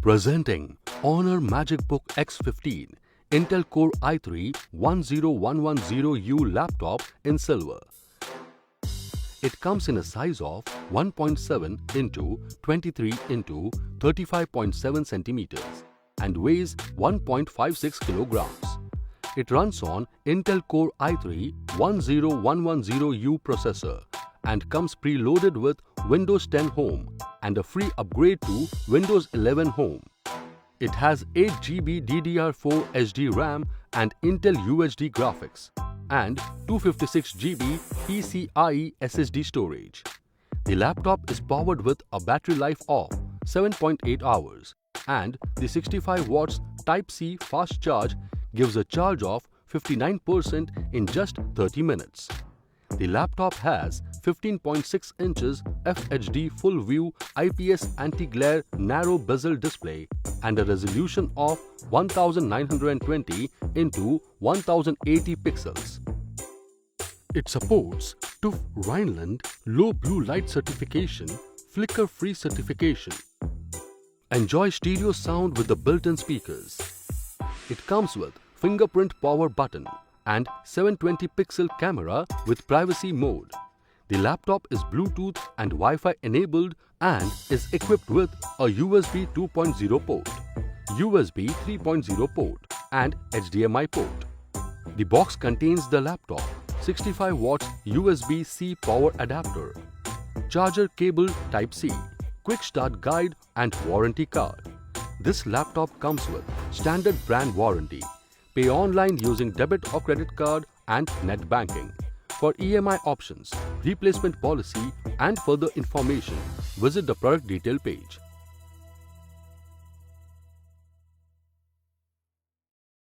Presenting Honor MagicBook X15 Intel Core i3-10110U laptop in silver. It comes in a size of 1.7 into 23 into 35.7 centimeters and weighs 1.56 kilograms. It runs on Intel Core i3-10110U processor and comes preloaded with Windows 10 Home and a free upgrade to Windows 11 Home. It has 8GB DDR4 HD RAM and Intel UHD graphics and 256GB PCIe SSD storage. The laptop is powered with a battery life of 7.8 hours and the 65 watts Type-C fast charge gives a charge of 59% in just 30 minutes. The laptop has 15.6 inches FHD full view IPS anti-glare narrow bezel display and a resolution of 1920 into 1080 pixels. It supports TÜV Rheinland low blue light certification, flicker-free certification. Enjoy stereo sound with the built-in speakers. It comes with fingerprint power button and 720 pixel camera with privacy mode. The laptop is Bluetooth and Wi-Fi enabled and is equipped with a USB 2.0 port, USB 3.0 port and HDMI port. The box contains the laptop, 65 watts USB-C power adapter, charger cable Type-C, quick start guide and warranty card. This laptop comes with standard brand warranty. Pay online using debit or credit card and net banking. For EMI options, replacement policy and further information, visit the product detail page.